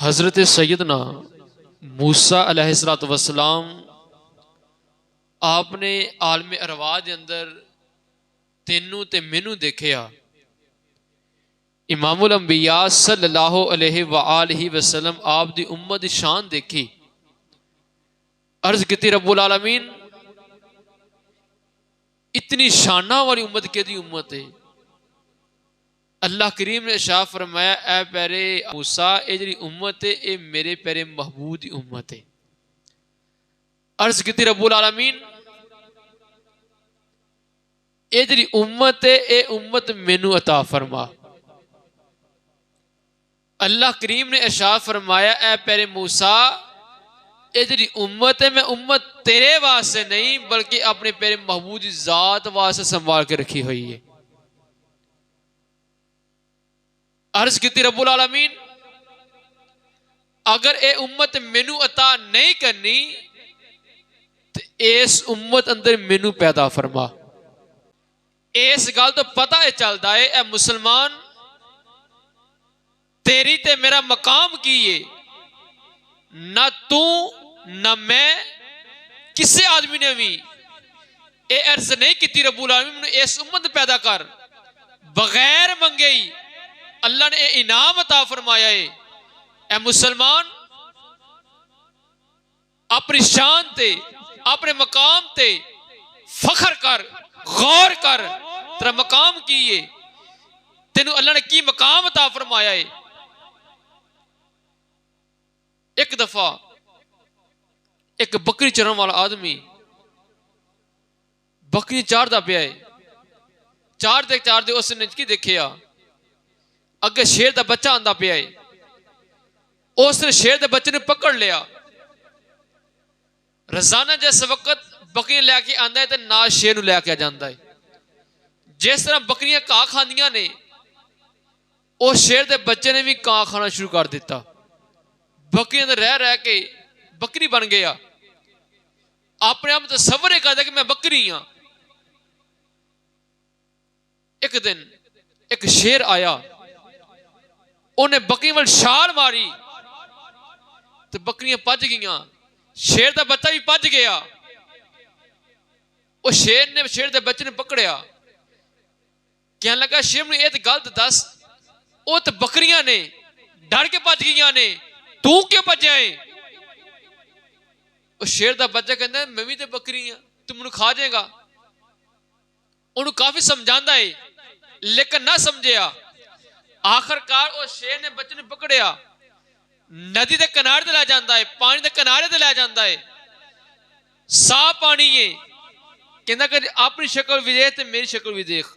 حضرت سیدنا موسیٰ علیہ السلام آپ نے عالم ارواح دے اندر تینوں تے مینوں دیکھیا. امام الانبیاء صلی اللہ علیہ وآلہ وسلم آپ دی امت دی شان دیکھی. عرض کیتی رب العالمین اتنی شانہ والی امت کے دی امت ہے. اللہ کریم نے ارشاد فرمایا اے پیارے موسیٰ اے جڑی امت ہے اے میرے پیارے محبوب دی امت ہے. عرض کیتی رب العالمین اے جڑی امت ہے اے امت مینوں عطا فرما. اللہ کریم نے ارشاد فرمایا اے پیارے موسیٰ اے جڑی امت ہے میں امت تیرے واسطے نہیں بلکہ اپنے پیارے محبوب دی ذات واسطے سنبھال کے رکھی ہوئی ہے. عرض کیتی رب العالمین اگر اے امت مینوں عطا نہیں کرنی تو اس امت اندر مینوں پیدا فرما. اس گل تو پتہ ہے چلتا ہے اے مسلمان تیری تے میرا مقام کی ہے. نہ تو نہ میں کسی آدمی نے بھی اے عرض نہیں کیتی رب العالمین نے اس امت پیدا کر بغیر منگے ہی اللہ نے اے انعام عطا فرمایا ہے. اے مسلمان اپنی شان تے اپنے مقام تے فخر کر غور کر تیرا مقام کی ہے تینوں اللہ نے کی مقام عطا فرمایا ہے. ایک دفعہ ایک بکری چرن والا آدمی بکری چار دا پیا ہے. چار دے اس نے کی دیکھیا اگے شیر دا بچہ آندا پیا ہے. اس نے شیر دے بچے نے پکڑ لیا. روزانہ جس وقت بکریاں لے کے آندا ہے تے نال شیر نو لے کے جاندا ہے. جس طرح بکریاں گھاہ کھاندیاں نے اس شیر دے بچے نے بھی گھاہ کھانا شروع کر دیتا. بکریاں دے رہ کے بکری بن گیا. اپنے آپ تصور ہی کرتا کہ میں بکری ہاں. ایک دن ایک شیر آیا انہیں بکری وال چھال ماری تو بکریاں پج گئیاں. شیر دا بچہ بھی پج گیا. وہ شیر دے بچے نے پکڑیا. کہنے لگا شیر نے یہ گل دس وہ تو بکریاں نے ڈر کے پج گئیاں نے تو کیوں پجیا ہے؟ وہ شیر دا بچہ کہتا ہے میں بھی تے بکری ہاں تو منو کھا جائے گا. انہوں کافی سمجھاندا ہے لیکن نہ سمجھیا. آخر کار وہ شیر نے بچے نے پکڑیا ندی دے کنارے تے لے جاندا ہے پانی دے کنارے تے لے جاندا ہے. صاف پانی ہے کہندا کہ اپنی شکل بھی دیکھ تے میری شکل بھی دیکھ.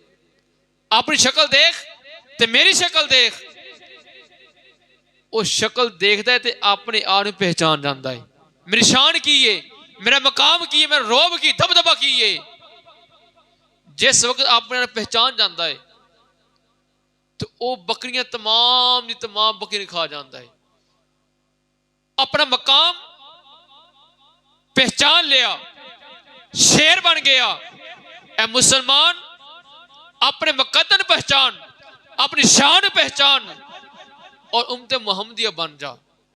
اپنی شکل دیکھ تے میری شکل دیکھ. وہ شکل دیکھتا ہے تے اپنے آپ نے پہچان جاندا ہے میری شان کی ہے میرا مقام کی ہے میرا روب کی دبدبہ کی ہے. جس وقت اپنے آپ پہچان جاندا ہے تو وہ بکریاں تمام دی تمام بکریاں کھا جاندا ہے. اپنا مقام پہچان لیا شیر بن گیا. اے مسلمان اپنے مقدر پہچان اپنی شان پہچان اور امت محمدیہ بن جا.